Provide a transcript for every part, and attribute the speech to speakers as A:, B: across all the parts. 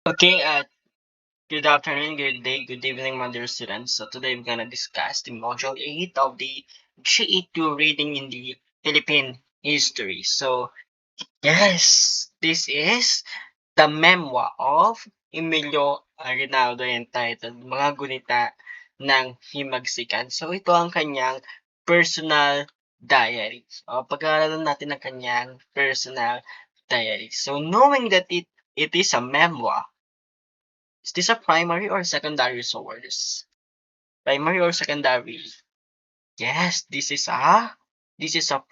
A: Okay, good afternoon, good day, good evening, my dear students. So today we're gonna discuss the module 8 of the GE2 reading in the Philippine history. So yes, this is the memoir of Emilio Aguinaldo entitled Mga Gunita ng Himagsikan. So ito ang kanyang personal diary. So pag-aaralan natin ang kanyang personal diary. So knowing that it is a memoir. Is this a primary or secondary source? Primary or secondary? Yes, this is a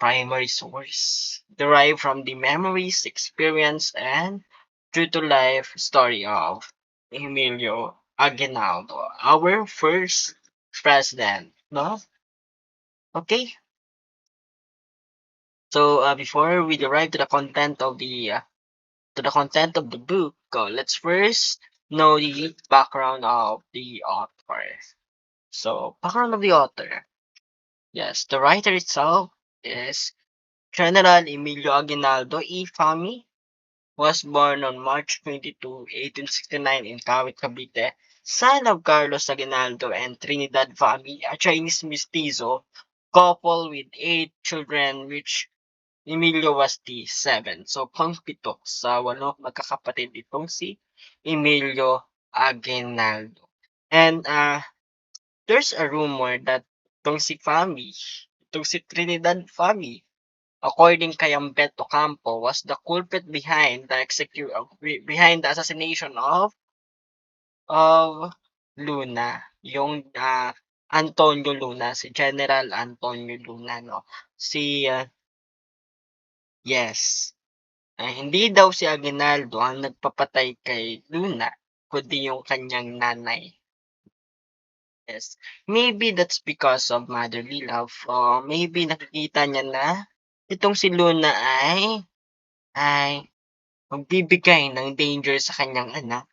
A: primary source derived from the memories, experience, and true to life story of Emilio Aguinaldo, our first president. No? Okay. So before we derive to the content of the book, let's first know the background of the author. So, background of the author. Yes, the writer itself is General Emilio Aguinaldo E. Fami, was born on March 22, 1869 in Kawit, Cavite, son of Carlos Aguinaldo and Trinidad Fami, a Chinese mestizo couple with 8 children, which Emilio was the seventh. So, pangpito sa 8 magkakapatid itong si Emilio Aguinaldo. And there's a rumor that itong si Fami, itong si Trinidad Fami, according kay Humberto Campo, was the culprit behind the assassination of Luna, yung Antonio Luna, si General Antonio Luna, no? Si yes, hindi daw si Aguinaldo ang nagpapatay kay Luna, kundi yung kanyang nanay. Yes. Maybe that's because of motherly love or maybe nakikita niya na itong si Luna ay magbibigay ng danger sa kanyang anak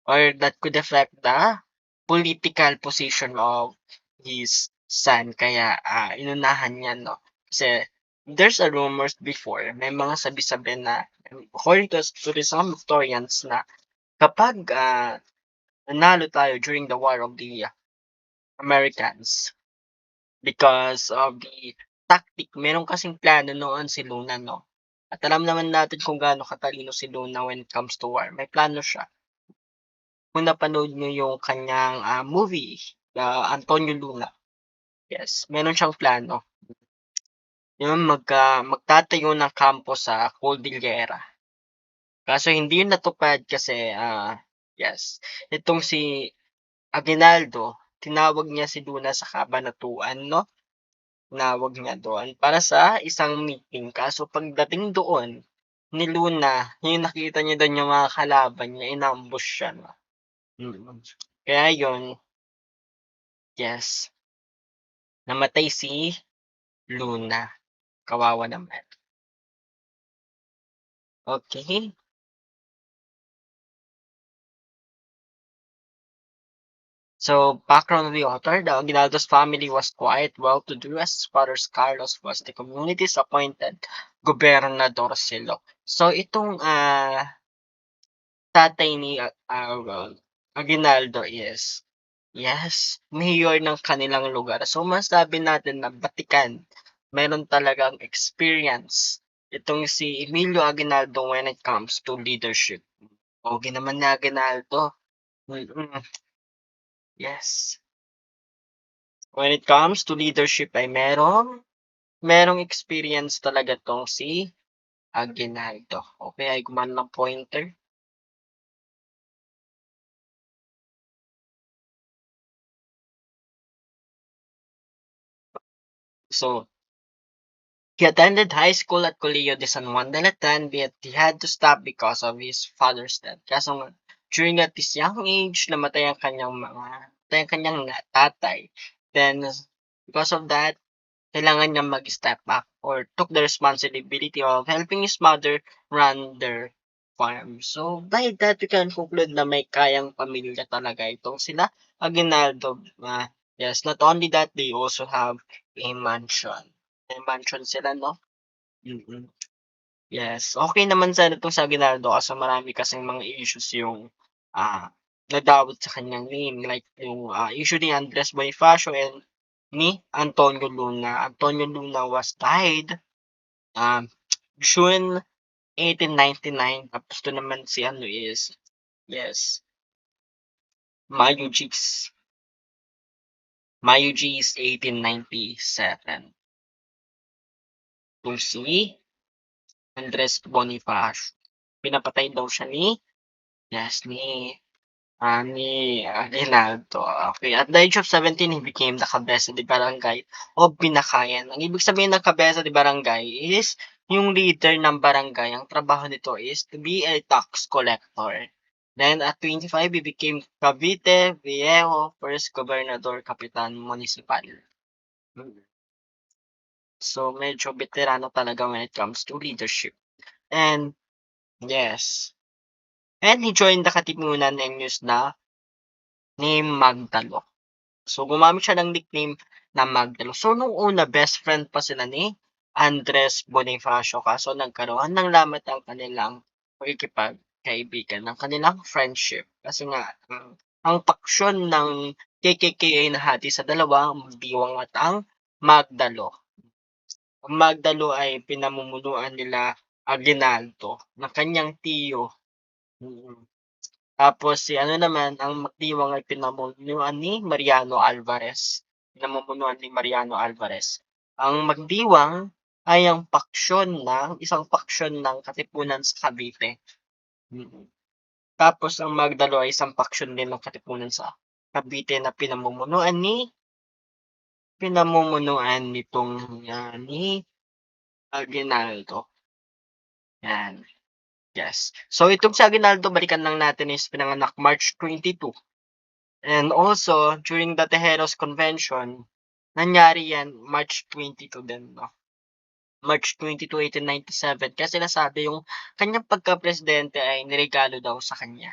A: or that could affect the political position of his son kaya inunahan niya, no? Kasi there's a rumors before, may mga sabi-sabi na according to some historians na kapag nanalo tayo during the war of the Americans, because of the tactic. Meron kasing plano noon si Luna, no? At alam naman natin kung gaano katalino si Luna when it comes to war. May plano siya. Kung napanood niyo yung kanyang movie, Antonio Luna. Yes, meron siyang plano. Yung magtatayo ng kampo sa Cordillera. Kaso hindi yun natupad kasi, yes, itong si Aguinaldo, tinawag niya si Luna sa kabanatuan, no? Tinawag niya doon para sa isang meeting. Kaso pagdating doon ni Luna, yung nakita niya doon yung mga kalaban niya, inambush siya. No? Kaya yun, yes, namatay si Luna. Kawawa naman. Okay. So, background of the author, the Aguinaldo's family was quite well-to-do as his father Carlos was the community's appointed gobernadorcillo. So, itong tatay ni Aguinaldo is, yes, mayor ng kanilang lugar. So, masabi natin na batikan, meron talagang experience itong si Emilio Aguinaldo when it comes to leadership. Pogi naman ni Aguinaldo. Yes. When it comes to leadership ay merong experience talaga tong si Aguinaldo. Okay, ay gumana ng pointer. So, he attended high school at Colegio de San Juan de Letran, but he had to stop because of his father's death. Kaso nga, during at his young age, namatay ang kanyang tatay. Then, because of that, kailangan niya mag-step back or took the responsibility of helping his mother run their farm. So, by that, we can conclude na may kayang pamilya talaga itong sila Aguinaldo. Yes, not only that, they also have a mansion. May mansion sila, no? Mm-mm. Yes, okey naman sana 'tong sa Aguinaldo kaso marami kasing mga issues yung, nadawit sa kanyang name like yung, issue ni Andres Bonifacio and ni Antonio Luna. Antonio Luna was died, um, June 1899 tapos 'to naman si ano is yes, Mayo G's. Mayo G's 1897. 'Tong si Andres Bonifacio, pinapatay daw siya ni Aguinaldo. Okey, at the age of 17 he became the cabeza de barangay of Binakayan. Ang ibig sabihin ng cabeza de barangay is yung leader ng barangay, ang trabaho nito is to be a tax collector. Then at 25 he became Cavite Viejo first gobernador capitan municipal. So medyo veterano talaga when it comes to leadership. And yes, and he joined the Katipunan ng news na name Magdalo. So, gumamit siya ng nickname na Magdalo. So, nung una, best friend pa sila ni Andres Bonifacio kaso nagkaroon ng lamat ang kanilang pakikipagkaibigan, ng kanilang friendship. Kasi nga, ang paksyon ng KKK ay nahati sa dalawa, ang Diwang at ang Magdalo. Ang Magdalo ay pinamumunuan nila Aguinaldo na kanyang tiyo. Tapos si ano naman, ang Magdiwang ay pinamumunuan ni Mariano Alvarez. Pinamumunuan ni Mariano Alvarez. Ang Magdiwang ay ang isang paksyon ng Katipunan sa Cavite. Tapos ang Magdalo ay isang paksyon din ng Katipunan sa Cavite na pinamumunuan nitong ni Aguinaldo. Yan. Yes. So itong si Aguinaldo, balikan lang natin is pinanganak March 22. And also, during the Tejeros Convention, nangyari yan March 22 din, no? March 22, 1897 kasi nasabi yung kanyang pagka-presidente ay niregalo daw sa kanya.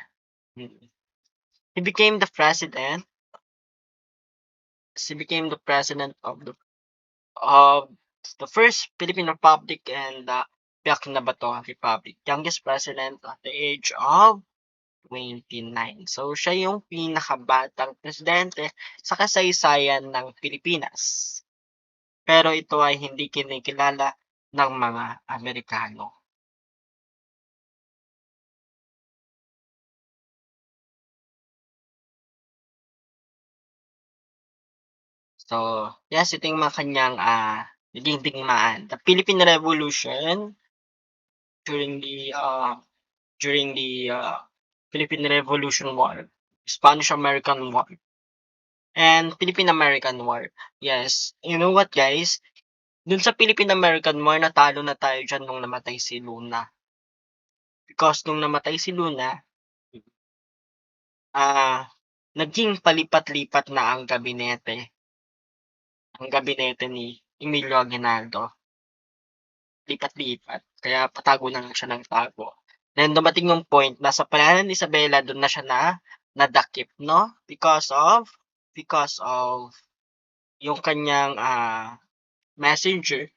A: He became the president. He became the president of the first Philippine Republic and the Biak na Bato Republic. Youngest president at the age of 29. So, siya yung pinakabatang presidente sa kasaysayan ng Pilipinas. Pero ito ay hindi kinikilala ng mga Amerikano. So, yes, ito yung mga kanyang naging digmaan. The Philippine Revolution during the Philippine Revolution War, Spanish-American War, and Philippine-American War. Yes, you know what guys? Dun sa Philippine-American War, natalo na tayo dyan nung namatay si Luna. Because nung namatay si Luna, naging palipat-lipat na ang gabinete ni Emilio Aguinaldo. Lipat-lipat. Kaya patago na lang siya ng tago. Then dumating yung point na sa panahon ni Isabela doon na siya nadakip, no? Because of yung kanyang messenger,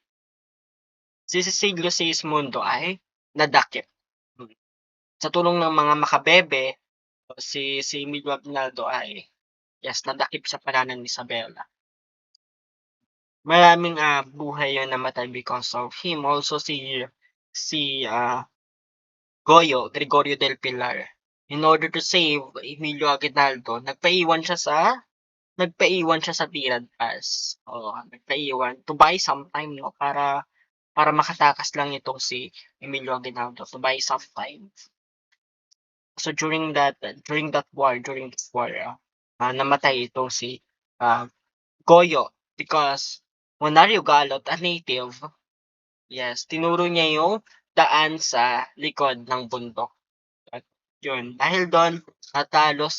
A: si Cecilio Seismundo ay nadakip. Sa tulong ng mga makabebe, si Emilio Aguinaldo ay nadakip sa panahon ni Isabela. Maraming buhay yung namatay because of him. Also si Gregorio del Pilar. In order to save Emilio Aguinaldo, nagpaiwan siya sa Tirad Pass. Nagpaiwan to buy some time, no, para makatakas lang itong si Emilio Aguinaldo, to buy some time. So during that war, namatay itong si Goyo because Monario Galot, a native, yes, tinuro niya yung daan sa likod ng bundok. At yun, dahil doon natalo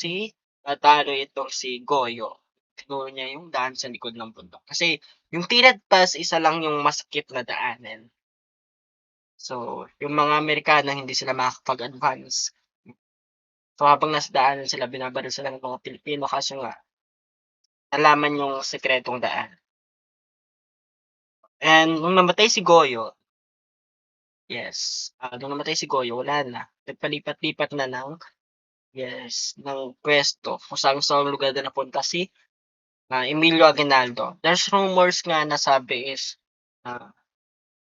A: itong si Goyo. Tinuro niya yung daan sa likod ng bundok. Kasi yung Tirad Pass, isa lang yung masakit na daanan. So, yung mga Amerikano hindi sila makakapag-advance. So, habang nasa daanan sila, binabaril sila ng mga Pilipino kasi nga nalaman yung sekretong daan. And nung namatay si Goyo, Yes, nung namatay si Goyo wala na, nagpalipat-lipat na ng puwesto kung saan-saang lugar na napunta si, Emilio Aguinaldo. There's rumors nga na sabi is, ah,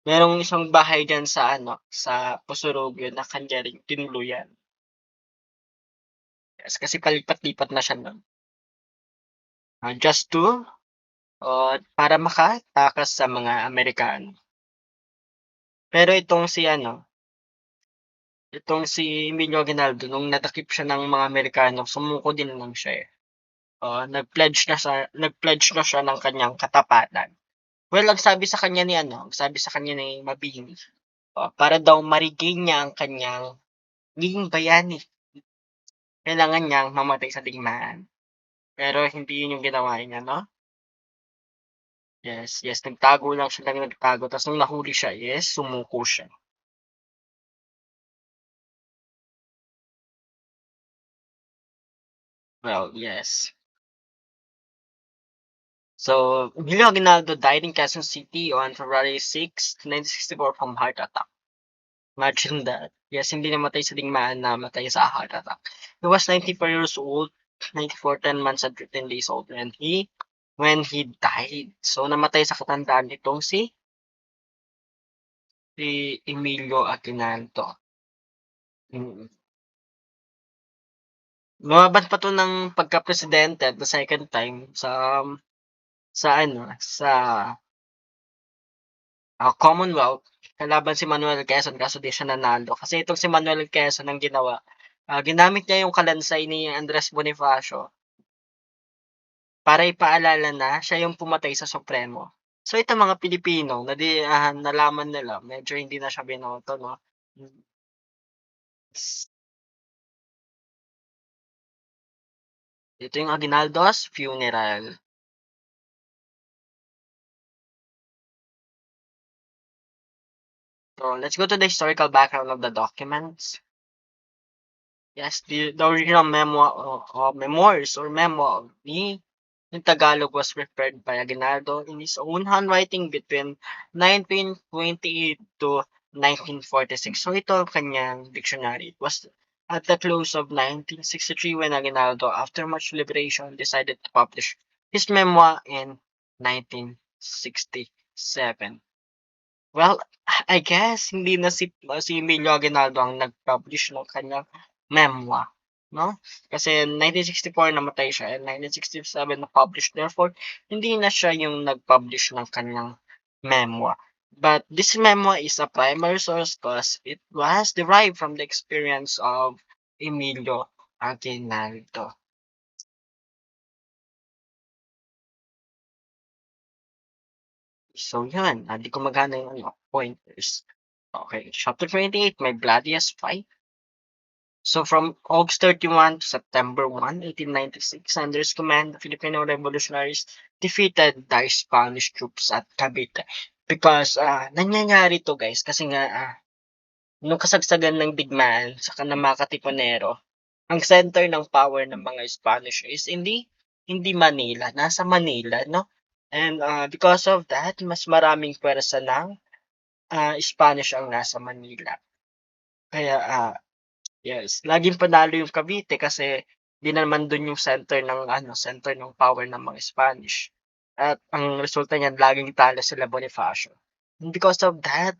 A: merong isang bahay diyan sa sa Pusurugyo na kanya ring tinuluyan. Yes, kasi palipat-lipat na siya nun, just to para makatakas sa mga Amerikano. Pero itong si Emilio Aguinaldo nung nadakip siya ng mga Amerikano sumuko din naman siya, eh. Nag-pledge na siya ng kanyang katapatan. Well, ang sabi sa kanya ni Mabini, para daw ma-regain niya ang kanyang pagiging bayani, kailangan niyang mamatay sa digmaan. Pero hindi yun yung ginawa niya 'no? Yes, yes, nagtago lang siya ng nagtago ta's nung nahuli siya is sumuko siya. Well, yes. So, Emilio Aguinaldo died in Quezon City on February 6, 1964 from heart attack. Imagine that. Yes, hindi namatay sa digmaan, namatay sa heart attack. He was 94 years old, 94, 10 months and 15 days old when he died. So, namatay sa katandaan nitong si Emilio Aguinaldo. Mm. Lumaban pa 'to ng pagka-presidente the second time sa Commonwealth, kalaban si Manuel Quezon kaso 'di siya nanalo. Kasi itong si Manuel Quezon ang ginawa, ginamit niya yung kalansay ni Andres Bonifacio para ipaalala na siya yung pumatay sa Supremo. So itong mga Pilipino nalaman nila medyo hindi na siya binoto 'no. Hmm, ito yung Aguinaldo's funeral. So let's go to the historical background of the documents. Yes, the original memoirs or memo in Tagalog was prepared by Aguinaldo in his own handwriting between 1928 to 1946. So ito ang kanyang dictionary. It was at the close of 1963 when Aguinaldo, after much deliberation, decided to publish his memoir in 1967. Well, I guess hindi na si Emilio Aguinaldo ang nag-publish ng kanyang memoir, 'no? Kasi 1964 namatay siya and 1967 na-publish, therefore hindi na siya yung nag-publish ng kanyang memoir. But this memoir is a primary source cause it was derived from the experience of Emilio Aguinaldo. So yun, 'di gumagana yung pointers. Okay, chapter 28, My Bloodiest Fight. So from August 31 to September 1, 1896, under his command, the Filipino revolutionaries defeated the Spanish troops at Cavite. Because nangyayari to guys kasi nga nung kasagsagan ng digmaan sa mga Katipunero, ang center ng power ng mga Spanish is hindi Manila, nasa Manila, no? And because of that, mas maraming pwersa ng Spanish ang nasa Manila. Kaya yes, laging panalo yung Cavite kasi 'di naman dun yung center ng power ng mga Spanish. At ang resulta niyan laging talo sila Bonifacio. And because of that,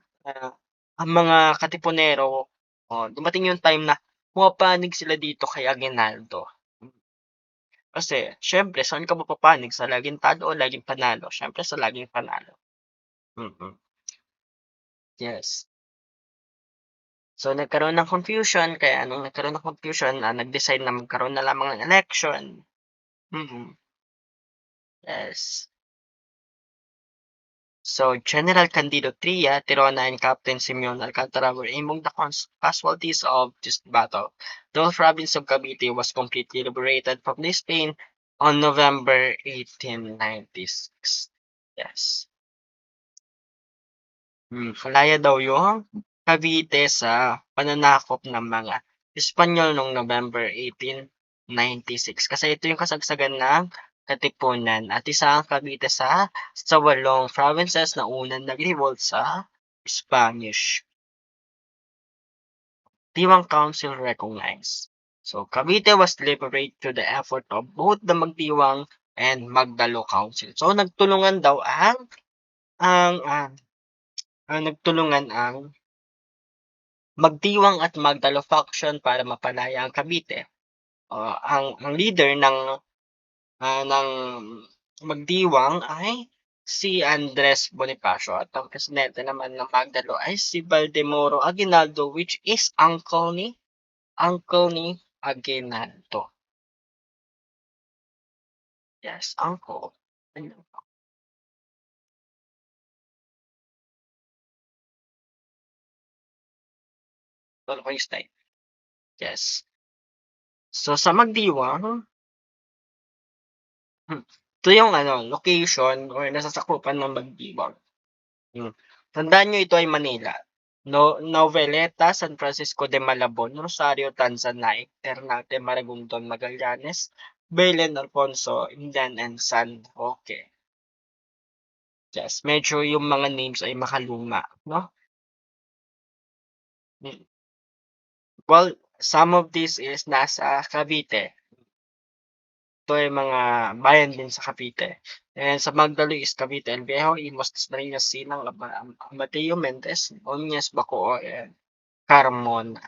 A: ang mga Katipunero, dumating yung time na pumapanig sila dito kay Aguinaldo. Kasi siyempre saan ka mapapanig, sa laging talo o laging panalo? Siyempre sa laging panalo. Mm, yes. So nagkaroon ng confusion kaya nung nagkaroon ng confusion, nag-decide na magkaroon na lamang ng election. Mm, yes. So General Candido Tria, Tirona, and Captain Simeon Alcantara were among the casualties of this battle. The whole province of Cavite was completely liberated from the Spain on November 1896. Yes. Malaya daw yung Cavite sa pananakop ng mga Espanyol noong November 1896. Kasi ito yung kasagsagan ng Katipunan at isa ang Cavite sa 8 provinces na unang nag-revolt sa Spanish. Magdiwang Council recognized. So Cavite was liberated through the effort of both the Magdiwang and Magdalo Council. So nagtulungan daw ang, ah, nagtulungan ang Magdiwang at Magdalo faction para mapalaya ang Cavite. Ang leader ng Magdiwang ay si Andres Bonifacio at ang presidente naman ng Magdalo ay si Valdemoro Aguinaldo, which is uncle ni Aguinaldo. Yes, uncle. Lolo ko yung style. Yes. So sa Magdiwang, ito yung location or nasasakupan ng Magdiwang. Tandaan nyo ito ay Manila. Noveleta, San Francisco de Malabon, Rosario, Tanzanite, Ternate, Maragondon, Magallanes, Belen, Alfonso, Indan, and San Roque. Yes, medyo yung mga names ay makaluma, no? Well, some of this is nasa Cavite. Ito ay mga bayan din sa Cavite. And sa Magdalo is Cavite El Viejo, Imus, Dasmariñas, Sinang, Amateo, Mendez, Onyes, Bacoor, and Carmona.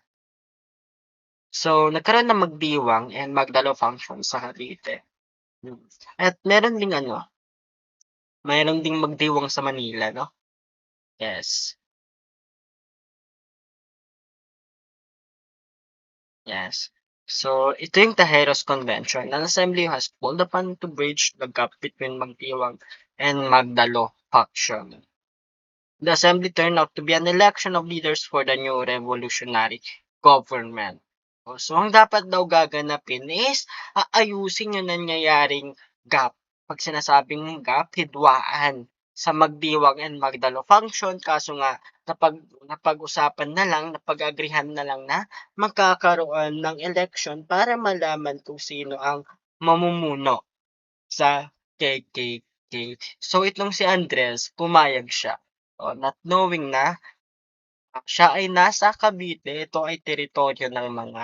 A: So, nagkaroon ng Magdiwang and Magdalo function sa Cavite. At meron ding Magdiwang sa Manila, no? Yes. Yes. So, ito yung Tajeros Convention. An assembly has called upon to bridge the gap between Magdiwang and Magdalo faction. The assembly turned out to be an election of leaders for the new revolutionary government. So, ang dapat daw gaganapin is aayusin yung nangyayaring gap. Pag sinasabing gap, hidwaan sa Magdiwang and Magdalo function. Kaso nga, napag-usapan na lang, napag-agrihan na lang na magkakaroon ng election para malaman kung sino ang mamumuno sa KKK. So, itong si Andres, pumayag siya. Not knowing na siya ay nasa Cavite, ito ay teritoryo ng mga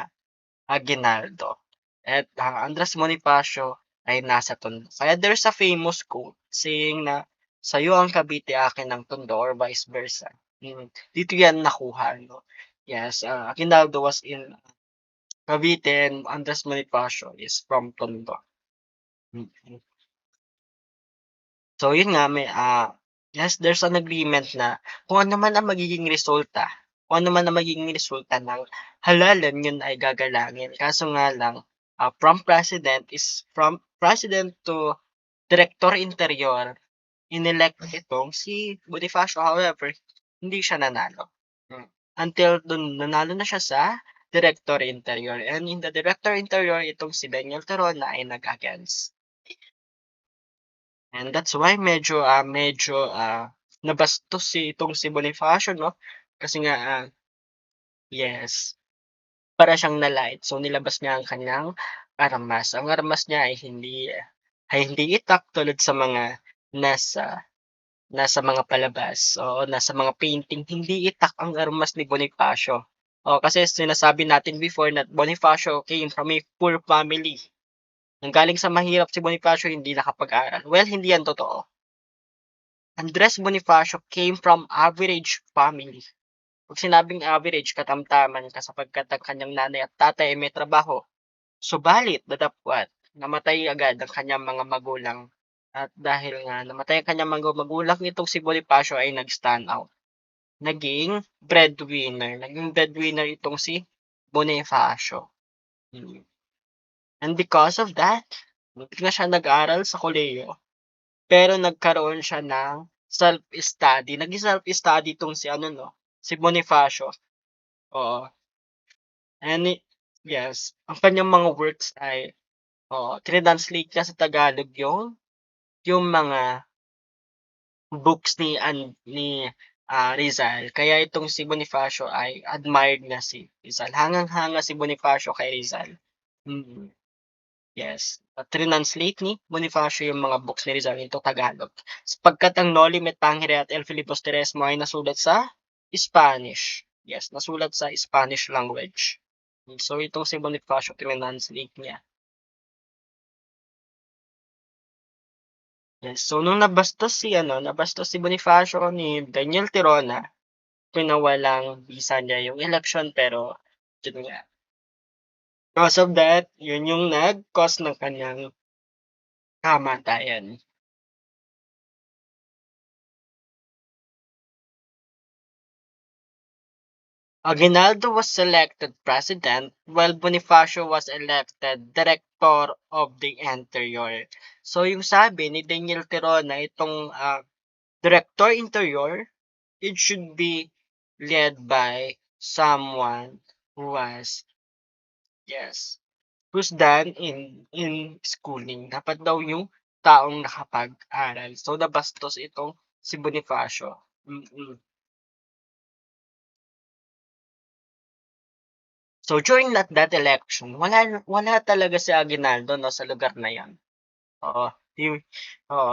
A: Aguinaldo. At Andres Bonifacio ay nasa Tondo. Kaya there's a famous quote saying na sa'yo ang Cavite, akin ang Tondo, or vice versa. Dito yan nakuha, no? Yes, Aguinaldo was in Cavite and Andres Bonifacio is from Tondo. So yun nga, yes, there's an agreement na kung ano man ang magiging resulta, kung ano man ang magiging resulta ng halalan, yun ay gagalangin. Kaso nga lang, from president to director interior, inelect itong si Bonifacio. However, hindi siya nanalo. Until dun nanalo na siya sa director interior. And in the director interior, itong si Daniel Torona ay nag-against. And that's why medyo nabastos itong si Bonifacio, 'no? Kasi nga, yes, para siyang nalait. So, nilabas niya ang kanyang armas. Ang armas niya ay hindi itak tulad sa mga nasa nasa mga palabas, o nasa mga painting. Hindi itak ang armas ni Bonifacio. Kasi sinasabi natin before na Bonifacio came from a poor family. Nanggaling sa mahirap si Bonifacio, hindi nakapag-aral. Well, hindi yan totoo. Andres Bonifacio came from average family. Pag sinabing average, katamtaman ka sapagkat ang kanyang nanay at tatay ay may trabaho. Subalit, datapwat, namatay agad ang kanyang mga magulang. At dahil nga namatay ang kanyang mga magulang, itong si Bonifacio ay nag-stand out. Naging breadwinner. Naging breadwinner itong si Bonifacio. And because of that, hindi na siya nag-aral sa kolehiyo. Pero nagkaroon siya ng self-study. Naging self-study itong si Bonifacio. Oo. And yes, ang kanyang mga works ay, trinanslate niya sa Tagalog yung mga books ni Rizal. Kaya itong si Bonifacio ay admired niya si Rizal. Hangang-hanga si Bonifacio kay Rizal. Yes, trinanslate ni Bonifacio yung mga books ni Rizal into Tagalog. Sapagkat ang Noli Me Tangere at El Filibusterismo ay nasulat sa Spanish. Yes, nasulat sa Spanish language. So itong si Bonifacio trinanslate niya. Yes, so nung nabastos si Bonifacio ni Daniel Tirona, pinawalang visa niya yung election pero yun nga, because of that, yun yung nag-cause ng kanyang kamatayan. Aguinaldo was selected president while Bonifacio was elected director of the interior. So yung sabi ni Daniel Tirona, itong director interior, it should be led by someone who was, yes, who's done in schooling. Dapat daw yung taong nakapag-aral. So nabastos itong si Bonifacio. Mm. So during that election, wala talaga si Aguinaldo 'no, sa lugar na 'yon. Oo, yung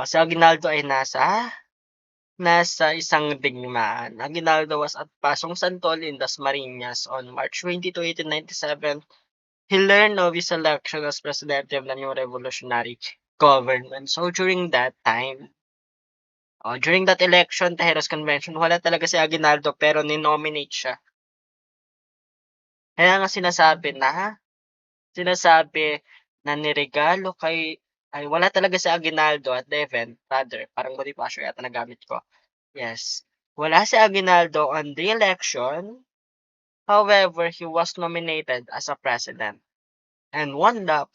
A: si Aguinaldo ay nasa isang digmaan. Aguinaldo was at Pasong Santol in Dasmariñas on March 22, 1897. He learned of his election as presidente of the new revolutionary government. So during that time, during that election, Tejeros Convention, wala talaga si Aguinaldo pero ni-nominate siya. Kaya nga sinasabi na niregalo ay wala talaga si Aguinaldo at the event, rather, parang Bonifacio yata nagamit ko. Yes. Wala si Aguinaldo on the election, however, he was nominated as a president and won the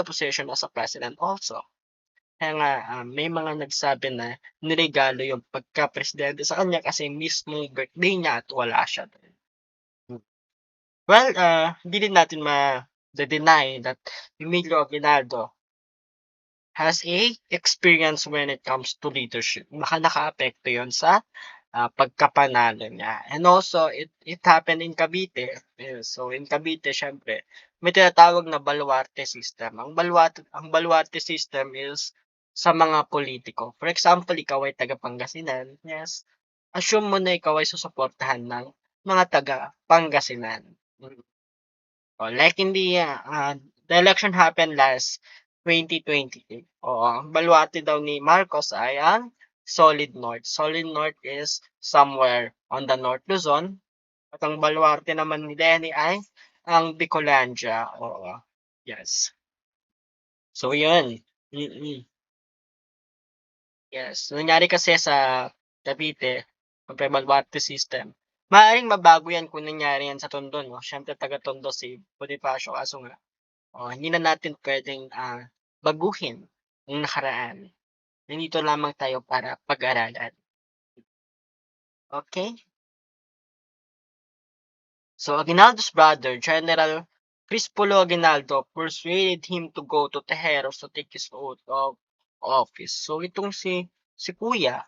A: position as a president also. Kaya nga, may mga nagsabi na niregalo yung pagka-presidente sa kanya kasi mismong birthday niya at wala siya dun. Well, hindi din natin ma-de-deny that Emilio Aguinaldo has a experience when it comes to leadership. Baka nakaapekto yun sa pagkapanalo niya. And also, it happened in Cavite. So, in Cavite, syempre, may tinatawag na baluarte system. Ang baluarte system is sa mga politiko. For example, ikaw ay taga Pangasinan. Yes. Assume mo na ikaw ay susuportahan ng mga taga Pangasinan. Oh, like the election happened last 2020. Oo, ang baluarte daw ni Marcos ay ang Solid North. Solid North is somewhere on the North Luzon. At ang baluarte naman ni Lenny ay ang Bicolandia. Oo. Yes. So, yun. Mm. Yes. Nangyari kasi sa Cavite, may baluarte system. Maaaring mabago yan kung nangyari yan sa Tondo, no? Siyempre, taga Tondo si Bonifacio. Kaso nga, hindi na natin pwedeng baguhin ang nakaraan. Nandito lamang tayo para pag-aralan. Okay? So Aguinaldo's brother, General Crispolo Aguinaldo, persuaded him to go to Tejeros to take his oath of office. So itong si Kuya,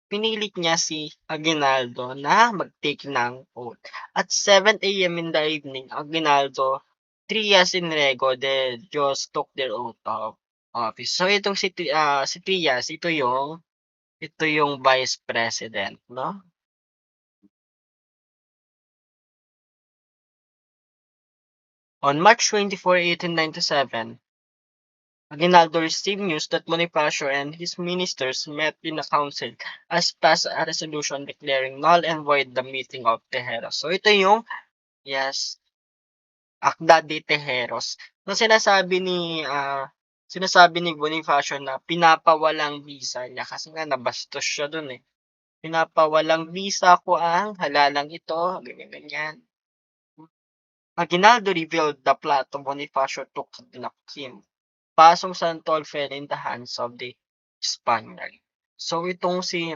A: pinilit niya si Aguinaldo na mag-take ng oath. At 7 a.m. in the evening, Aguinaldo, Trias and Rego, they just took their oath of office. So itong si Trias, ito yung vice president, no? On March 24, 1897, Aguinaldo received news that Bonifacio and his ministers met in a council as passed a resolution declaring null and void the meeting of Tejeros. So ito yung, yes, Akda de Tejeros na sinasabi ni Bonifacio na pinapawalang visa niya kasi nga nabastos siya dun eh. Pinapawalang visa ko ang halalang ito, ganyan-ganyan. Aguinaldo revealed the plot of Bonifacio to kidnap him. Pasong Santol fell in the hands of the Spaniard. So itong si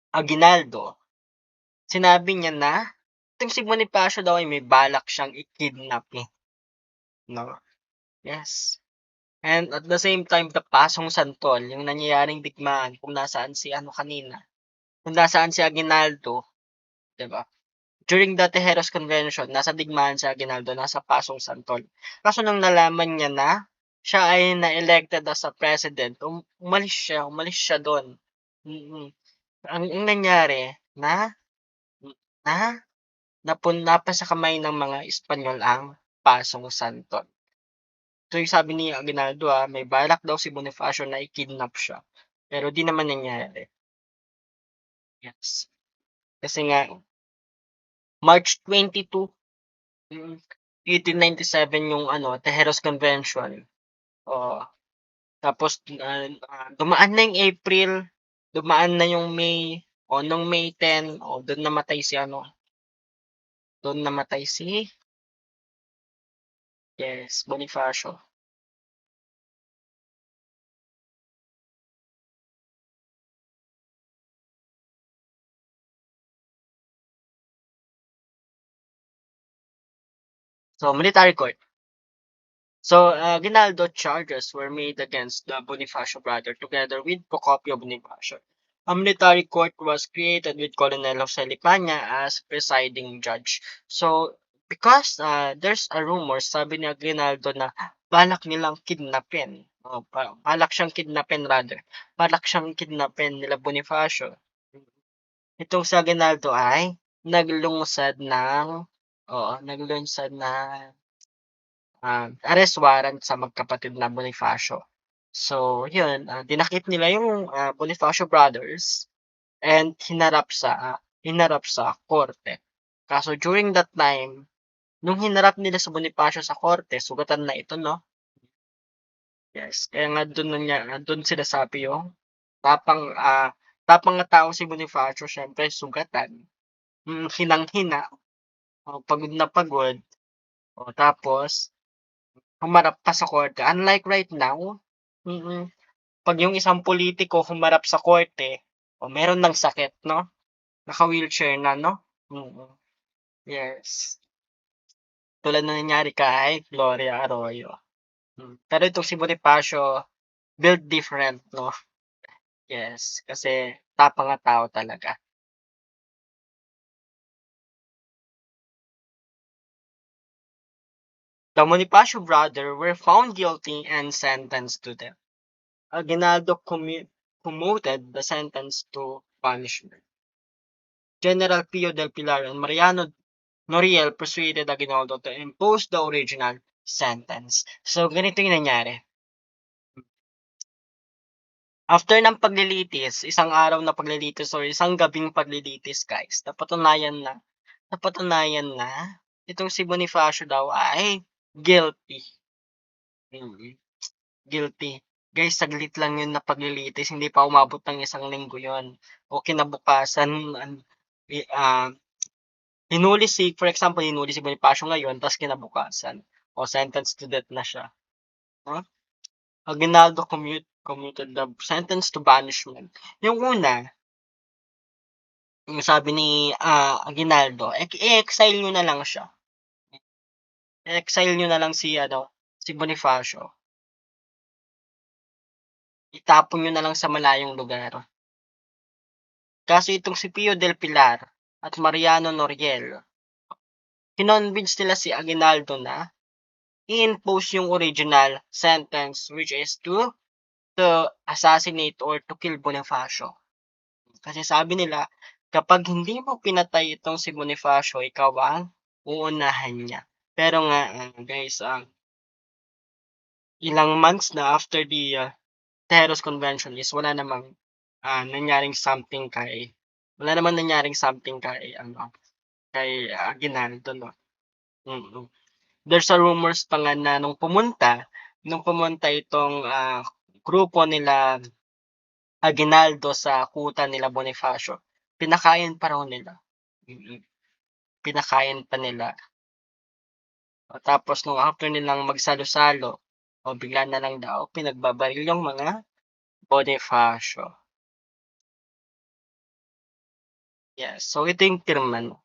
A: Aguinaldo, sinabi niya na itong si Bonifacio daw ay may balak siyang i-kidnap eh. No? Yes. And at the same time, the Pasong Santol, yung nangyayaring digmaan kung nasaan si kung nasaan si Aguinaldo, 'di ba? During the Tejeros Convention, nasa digmaan si Aguinaldo, nasa Pasong Santol. Kaso nung nalaman niya na siya ay na-elected as a president, umalis siya doon. Mm. Ang nangyari na na napasa kamay ng mga Espanyol ang Pasong Santon. So, yung sabi ni Aguinaldo, may balak daw si Bonifacio na i-kidnap siya, pero di naman nangyari. Yes. Kasi nga March 22, 1897 yung Tejeros Convention. Oo. Tapos dumaan na yung April, dumaan na yung May, nung May 10, dun namatay si yes, Bonifacio. So, military court. So, Aguinaldo charges were made against the Bonifacio brother together with Procopio Bonifacio. A military court was created with Colonel Jose Lipaña as presiding judge. So, because there's a rumor, sabi ni Aguinaldo na balak nilang kidnapin. Balak siyang kidnapin rather. Balak siyang kidnapin nila Bonifacio. Itong si Aguinaldo ay naglungsad ng naglungsad ng arrest warrant sa magkapatid na Bonifacio. So, yun, dinakip nila yung Bonifacio brothers and hinarap sa korte. Kaso during that time, nung hinarap nila sa Bonifacio sa korte, sugatan na ito, no? Yes, kaya nga doon sila sabi yung tapang na tao si Bonifacio, syempre sugatan. Hinang-hina, pagod na pagod, tapos humarap pa sa korte. Unlike right now, mm, 'pag yung isang politiko humarap sa korte, meron ng sakit 'no, naka-wheelchair na 'no? Mm, yes. Tulad ng nangyari kay Gloria Arroyo. Pero itong si Bonifacio, built different 'no? Yes, kasi tapang na tao talaga. The Bonifacio brothers were found guilty and sentenced to death. Aguinaldo commuted the sentence to punishment. General Pio del Pilar and Mariano Noriel persuaded Aguinaldo to impose the original sentence. So, ganito yung nangyari. After ng paglilitis, isang araw na paglilitis or isang gabing paglilitis, guys, napatunayan na itong si Bonifacio daw ay guilty. Guilty. Guys, saglit lang yun na paglilitis, hindi pa umabot ng isang linggo yun. O kinabukasan, ah, for example, hinuli si Bonifacio ngayon, tapos kinabukasan, sentenced to death na siya. Huh? Aguinaldo commuted the sentence to banishment. Yung una, yung sabi ni Aguinaldo, i-exile nyo na lang siya. I-exile nyo na lang si Bonifacio. Itapon nyo na lang sa malayong lugar. Kaso itong si Pio del Pilar at Mariano Noriel, kinonvince nila si Aguinaldo na i-impose yung original sentence, which is to assassinate or to kill Bonifacio. Kasi sabi nila, kapag hindi mo pinatay itong si Bonifacio, ikaw ang uunahan niya. Pero nga, guys, ilang months na after the Tejeros Convention is wala namang nangyaring something kay Aguinaldo, no? Mm. There's a rumors pa nga na nung pumunta itong grupo nila Aguinaldo sa kuta nila Bonifacio, pinakain pa raw nila. Pinakain pa nila. Tapos nung after nilang magsalo-salo, bigla na lang daw pinagbabaril yung mga Bonifacio. Yes, so ito yung pirma.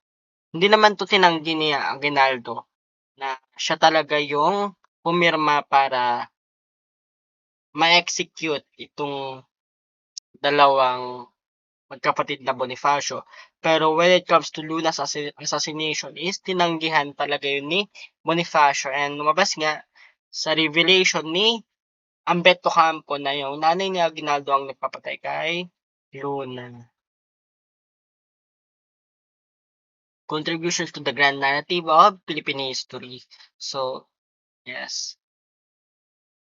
A: Hindi naman to tinanggi ni Aguinaldo na siya talaga yung pumirma para ma-execute itong dalawang magkapatid na Bonifacio. Pero when it comes to Luna's assassination is tinanggihan talaga yun ni Bonifacio, and lumabas nga sa revelation ni Ambeto Campo na yung nanay ni Aguinaldo ang nagpapatay kay Luna. contributions to the grand narrative of Philippine history. So, yes,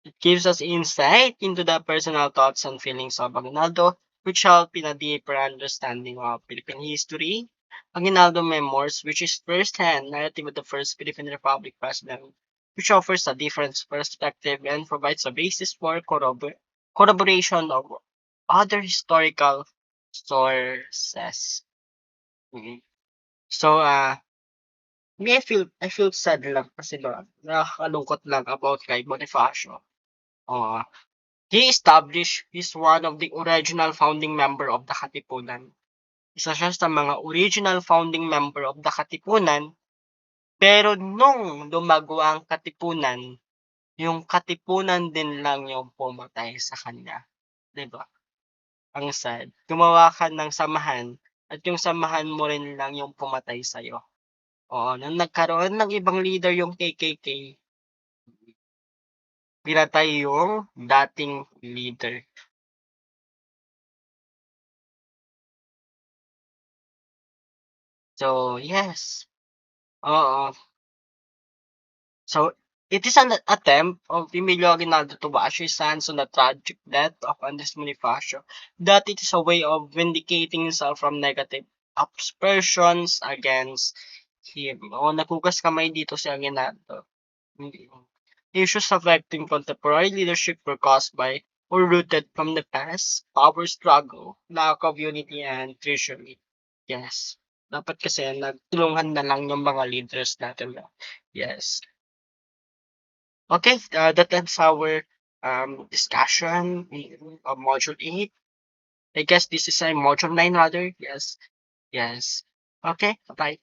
A: it gives us insight into the personal thoughts and feelings of Aguinaldo, which help in a deeper understanding of Philippine history. Aguinaldo Memoirs, which is first-hand narrative of the first Philippine Republic president, which offers a different perspective and provides a basis for corroboration of other historical sources. Mhm. So, I feel sad lang kasi nakakalungkot lang about kay Bonifacio. Oo. He's one of the original founding member of the Katipunan. Isa siya sa mga original founding member of the Katipunan, pero nung lumago ang Katipunan, yung Katipunan din lang yung pumatay sa kanya, 'di ba? Ang sad. Gumawa ka ng samahan at yung samahan mo rin lang yung pumatay sa'yo. Oo, nung nagkaroon ng ibang leader yung KKK, pinatay yung dating leader. So, yes. Oo. So, it is an attempt of Emilio Aguinaldo to wash his hands on the tragic death of Andres Bonifacio, that it is a way of vindicating himself from negative aspersions against him. O, naghugas kamay dito si Aguinaldo. Hindi. Issues affecting contemporary leadership were caused by or rooted from the past, power struggle, lack of unity, and treachery. Yes. Dapat kasi nagtulungan na lang yung mga leaders natin. Yes. Okay, that ends our discussion of module 8. I guess this is a module 9 rather. Yes. Yes. Okay, bye.